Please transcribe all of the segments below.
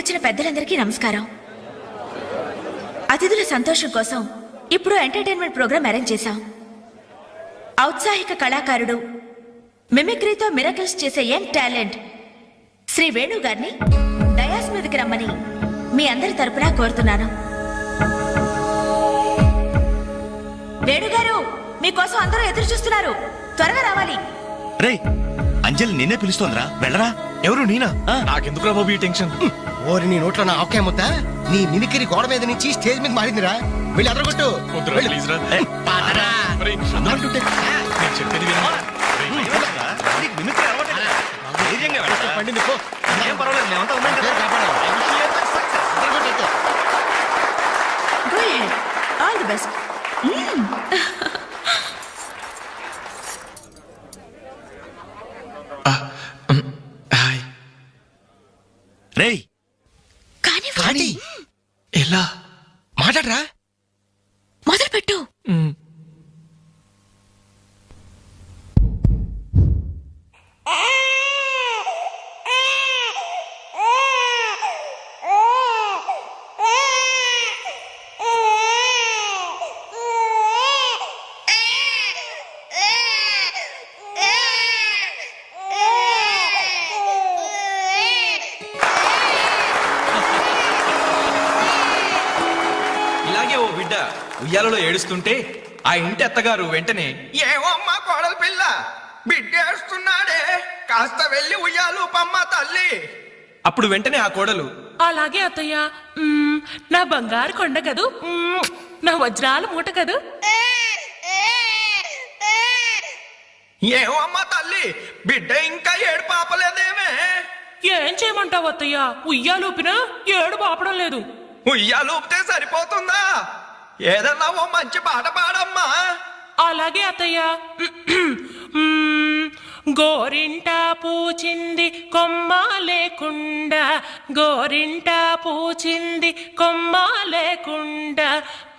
వచ్చిన పెద్దలందరికీ నమస్కారం. అతిథుల సంతోషం కోసం ఇప్పుడు ఎంటర్టైన్మెంట్ ప్రోగ్రాం అరేంజ్ చేశాం. ఔత్సాహిక కళాకారుడు, మిమిక్రీతో మిరకల్స్ చేసే యంగ్ టాలెంట్ శ్రీ వేణు గారిని డయాస్ మీదకి రమ్మని మీ అందరి తరపున కోరుతున్నాను. వేణుగారు, మీకోసం అందరూ ఎదురు చూస్తున్నారు, త్వరగా రావాలి. రే, అంజలి నిన్నే పిలుస్తోందిరా, వెళ్ళరా. ఎవరు నేనా? నాకెందుకు బాబు ఈ టెన్షన్? ఓరి నీ నోట్లో నా ఆవకాయ ముద్ద, నీ మిమిక్రీ గోడ మీద నుంచి స్టేజ్ మీద మారిందిరా. వెళ్ళి అదరగొట్టు. పండింది, ఏం పర్వాలేదు, మేమంతా ఉన్నాం కదా. Go ahead. All the best. Hi. రేయ్, కానీ ఎలా మాట్లాడరా. మొదలు పెట్టు. ఇలాగే ఓ బిడ్డ ఉయ్యాలలో ఏడుస్తుంటే ఆ ఇంటి అత్తగారు వెంటనే, ఏమో అమ్మా కోడలు పిల్ల, బిడ్డేస్తున్నాడే, కాస్త వెళ్ళి ఉయ్యాలు పమ్మ తల్లి. అప్పుడు వెంటనే ఆ కోడలు, అలాగే అత్తయ్య, నా బంగారు కొండ కదూ, నా వజ్రాల మూట కదూ. ఏమో అమ్మా తల్లి, బిడ్డ ఇంకా ఏడు పాపలేదేమే. ఏం చేయమంటావు అత్తయ్య, ఉయ్యాలూపినా ఏడు పాపడం లేదు. ఉయ్యాలు ఊపితే సరిపోతుందా? ఏదన్నా ఓ మంచి పాట పాడమ్మా. అలాగే అత్తయ్య. గోరింట పూచింది కొమ్మ లేకుండా, గోరింట పూచింది కొమ్మ లేకుండా,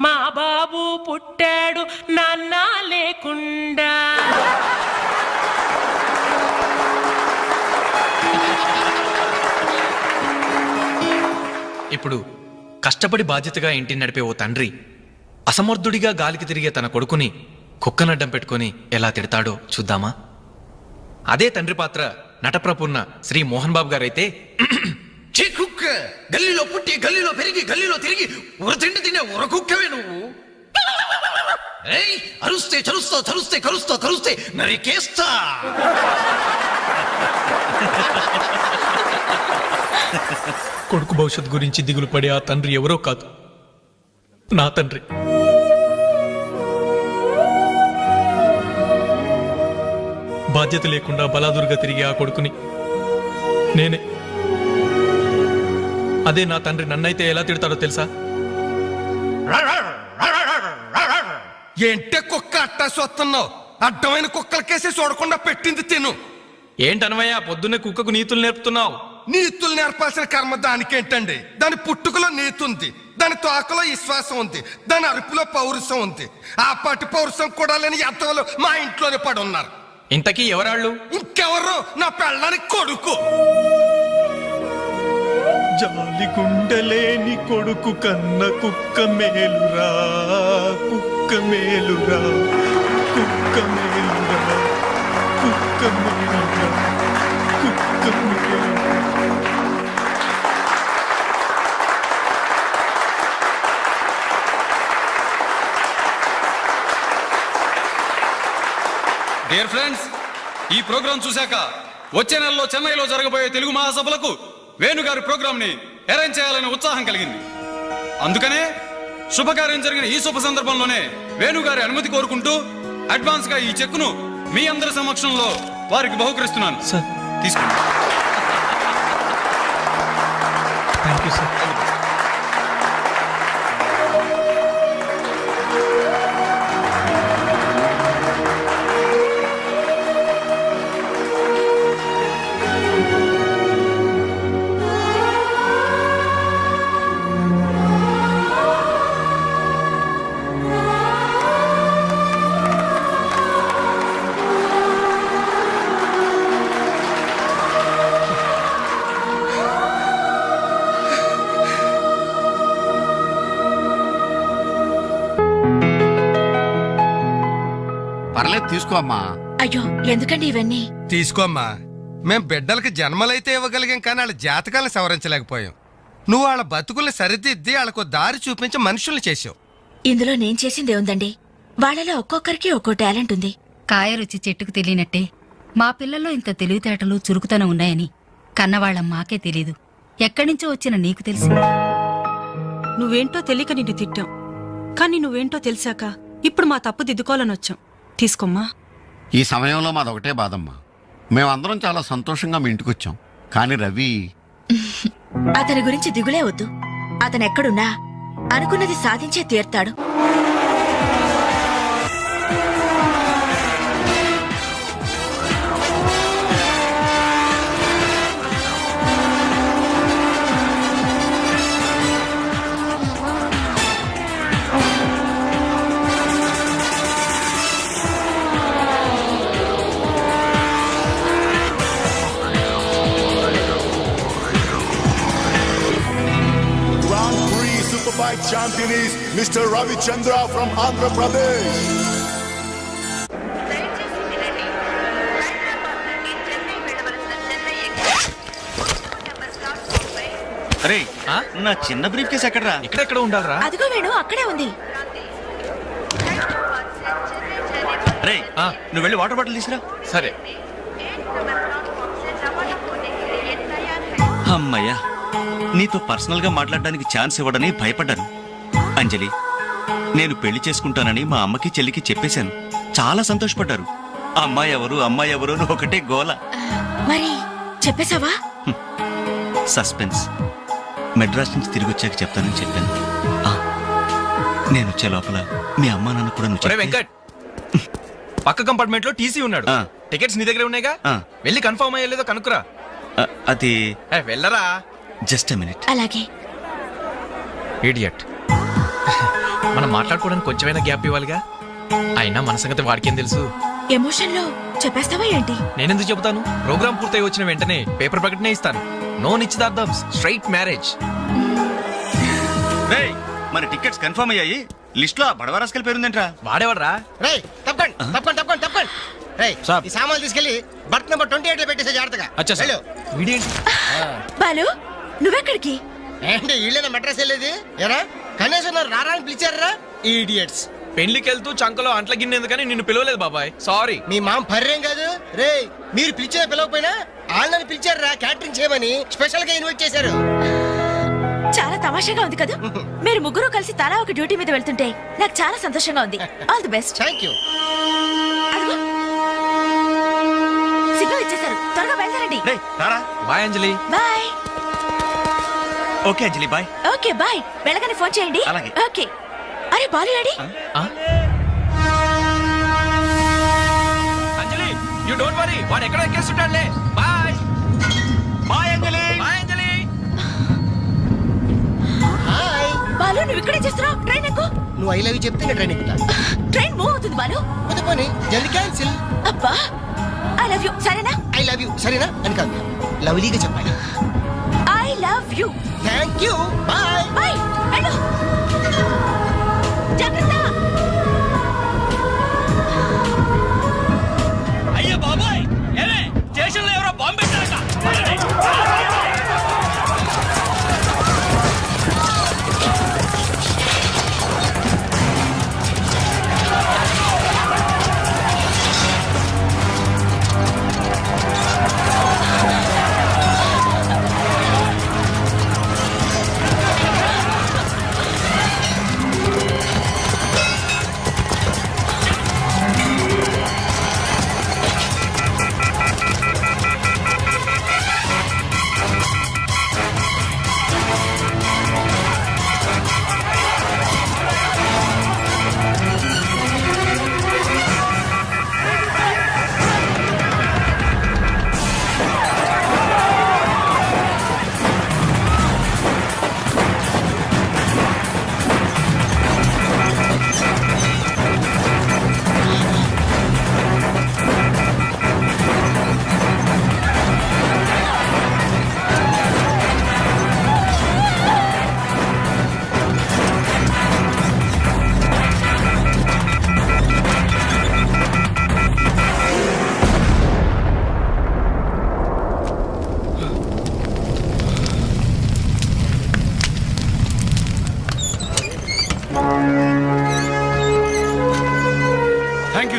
మా బాబు పుట్టాడు నాన్న లేకుండా. ఇప్పుడు కష్టపడి బాధ్యతగా ఇంటిని నడిపే ఓ తండ్రి అసమర్థుడిగా గాలికి తిరిగే తన కొడుకుని కుక్కనడ్డం పెట్టుకుని ఎలా తిడతాడో చూద్దామా? అదే తండ్రి పాత్ర నటప్రపూర్ణ శ్రీ మోహన్ బాబు గారైతే, కుక్క గల్లీలో పుట్టి గల్లీలో పెరిగి గల్లీలో తిరిగి ఉరతిండి తినే ఉరకుక్కవే నువ్వు. ఏయ్, అరుస్తే చరుస్తా, చరుస్తే కరుస్తా, కరుస్తే నరికేస్తా. కొడుకు భవిష్యత్ గురించి దిగులు పడే ఆ తండ్రి ఎవరో కాదు, నా తండ్రి. బాధ్యత లేకుండా బలాదురుగా తిరిగే ఆ కొడుకుని నేనే. అదే నా తండ్రి నన్నైతే ఎలా తిడతాడో తెలుసా? ఏంటే కుక్క అట్టా సొస్తున్నావు? అడ్డమైన కుక్కలకేసి చూడకుండా పెట్టింది తిను. ఏంటనవయ్యా పొద్దున్నే కుక్కకు నీతులు నేర్పుతున్నావు? నీతులు నేర్పాల్సిన కర్మ దానికేంటండి? దాని పుట్టుకలో నీతి ఉంది, దాని తోకలో విశ్వాసం ఉంది, దాని అరుపులో పౌరుషం ఉంది. ఆ పాటి పౌరుషం కూడా లేని ఎంతలో మా ఇంట్లోనే పడి ఉన్నారు. ఇంతకీ ఎవరాళ్ళు? ఇంకెవరు? నా పెళ్ళానికి కొడుకు. జాలి గుండెలేని కొడుకు కన్న కుక్క మేలురా, కుక్క మేలురా, కుక్క మేలురా, కుక్క మేలురా, కుక్క మేలురా. డియర్ ఫ్రెండ్స్, ఈ ప్రోగ్రాం చూశాక వచ్చే నెలలో చెన్నైలో జరగబోయే తెలుగు మహాసభలకు వేణుగారి ప్రోగ్రామ్ ని అరేంజ్ చేయాలనే ఉత్సాహం కలిగింది. అందుకనే శుభకార్యం జరిగిన ఈ శుభ సందర్భంలోనే వేణుగారి అనుమతి కోరుకుంటూ అడ్వాన్స్ గా ఈ చెక్కును మీ అందరి సమక్షంలో వారికి బహుకరిస్తున్నాను. తీసుకోండి. Thank you sir. పర్లేదు తీసుకో అమ్మా. అయ్యో ఎందుకండి ఇవన్నీ? తీసుకోమ్మా. మేం బిడ్డలకి జన్మలైతే ఇవ్వగలిగాం కానీ వాళ్ళ జాతకాలను సవరించలేకపోయాం. నువ్వు వాళ్ళ బతుకుల్ని సరిదిద్ది వాళ్ళకు దారి చూపించి మనుషుల్ని చేసావు. ఇందులో నేను చేసిందే ఉందండి. వాళ్ళలో ఒక్కొక్కరికి ఒక్కో టాలెంట్ ఉంది. కాయ రుచి చెట్టుకు తెలియనట్టే మా పిల్లల్లో ఇంత తెలివితేటలు చురుకుతనం ఉన్నాయని కన్నవాళ్ళం మాకే తెలీదు. ఎక్కడ్నుంచో వచ్చిన నీకు తెలిసి. నువ్వేంటో తెలియక నిన్ను తిట్టాం, కానీ నువ్వేంటో తెలిసాక ఇప్పుడు మా తప్పు దిద్దుకోవాలని వచ్చాం. తీసుకోమ్మా. ఈ సమయంలో మాదొకటే బాధమ్మా. మేమందరం చాలా సంతోషంగా మీ ఇంటికి వచ్చాం, కానీ రవి అతని గురించి దిగులే వద్దు. అతను ఎక్కడున్నా అనుకున్నది సాధించే తీర్తాడు. Superbike champion is Mr. Ravi Chandra from Andhra Pradesh. రే ఆ? నా చిన్న బ్రీఫ్ కేసు ఎక్కడరా? ఇక్కడెక్కడ ఉండాలరా? అదిగో వేణు అక్కడే ఉంది. రే ఆ. నువ్వు వెళ్ళి వాటర్ బాటిల్ తీసుకురా. సరే. అమ్మయ్యా, నీతో పర్సనల్ గా మాట్లాడడానికి ఛాన్స్ ఇవ్వడని భయపడ్డాను. అంజలి, నేను పెళ్లి చేసుకుంటానని మా అమ్మకి చెల్లికి చెప్పేశాను. చాలా సంతోషపడ్డారు. అమ్మాయి ఎవరు అమ్మాయి ఎవరు అని ఒకటే గోల. మరి చెప్పేశావా? సస్పెన్స్. మెడ్రాస్ నుంచి తిరిగి వచ్చాక చెప్తానని చెప్పాను. ఆ, నేను వచ్చే లోపల మీ అమ్మా నాన్న కూడా నువ్వు ఒరే చెప్తే- వెంకట్, పక్క కంపార్ట్మెంట్ లో టీసీ ఉన్నాడు. ఆ. టికెట్స్ నీ దగ్గర ఉన్నాయిగా, ఆ. వెళ్ళి కన్ఫర్మ్ అయ్యలేదో కనుక్కురా. అది వెళ్ళరా. Just minute. అలాగే. ఇడియట్. మనం మాట్లాడుకోవడానికి కొంచెమైనా గ్యాప్ ఇవ్వాలిగా. అయినా మన సంగతి వాడికేం తెలుసు. ఎమోషన్ లో చెప్పేస్తావా ఏంటి? నేనెందుకు చెబుతాను? ప్రోగ్రామ్ పూర్తయి వచ్చిన వెంటనే పేపర్ ప్రకటనే ఇస్తాను. నో నిశ్చితార్థం, స్ట్రైట్ మ్యారేజ్. రేయ్, మన టికెట్స్ కన్ఫర్మ్ అయ్యాయి. లిస్ట్ లో బడవరాస్కల్ పేరుందేంట్రా? వాడేవాడ్రా? రేయ్ తప్పకండి తప్పకండి తప్పకండి తప్పకండి. రేయ్ సాబ్. ఈ సామాన్లు తీసుకెళ్లి బర్త్ నెంబర్ 28 లో పెట్టేసే జాగ్రత్తగా. అచ్చా సార్. వెళ్ళు. వీడేంటి? బాలు నువ్వెక్కడికి? ఏంటి వీళ్ళైనా మెడ్రాస్ వెళ్ళేది? ఎరా కనీసం నన్ను రారా అని పిలిచారా? ఈడియట్స్. పెళ్లికి వెళ్తూ చంకలో అంట్ల గిన్నెందుకని నిన్ను పిలవలేదు బాబాయ్, సారీ. మీ మామ పర్రేం కాదు. రేయ్ మీరు పిలిచిన పిలవకపోయినా వాళ్ళని పిలిచారా క్యాటరింగ్ చేయమని స్పెషల్ గా ఇన్వైట్ చేశారు. చాలా తమాషాగా ఉంది కదా. మీరు ముగ్గురు కలిసి తలా ఒక డ్యూటీ మీద వెళ్తుంటే నాకు చాలా సంతోషంగా ఉంది. All the best. Thank you. Signal ఇచ్చేశారు, త్వరగా బయలుదేరండి. రేయ్ రారా. Bye Anjali. Bye. Okay Anjali, bye. Okay bye. వెళ్ళగానే ఫోన్ చేయండి. అలాగే. ఓకే. అరే బాలు ఏడి? ఆ? అంజలి, యు డోంట్ వరీ, వాడు ఎక్కడ ఎక్కేస్తుంటాడులే. బాయ్. బాయ్ అంజలి. బాయ్ అంజలి. హాయ్. బాలు నువ్వు ఇక్కడే చేస్తున్నావు? ట్రైన్ ఎక్కు. నువ్వు ఐ లవ్ యూ చెప్తే నేను ట్రైన్ ఎక్కుతా. ట్రైన్ మూవ్ అవుతుంది బాలు. పోతే పోనీ జల్దీ క్యాన్సిల్. అబ్బా ఐ లవ్ యూ. సరేనా? ఐ లవ్ యూ సరేనా అని కాదు, లవ్లీగా చెప్పాలి. I love you. Thank you. Bye. Bye. వెళ్ళు. జాగ్రత్త. అయ్యో బాబాయ్, ఏమే స్టేషన్ లో ఎవరో బాంబు పెట్టారట.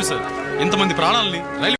సార్ ఇంతమంది ప్రాణాలని రైలు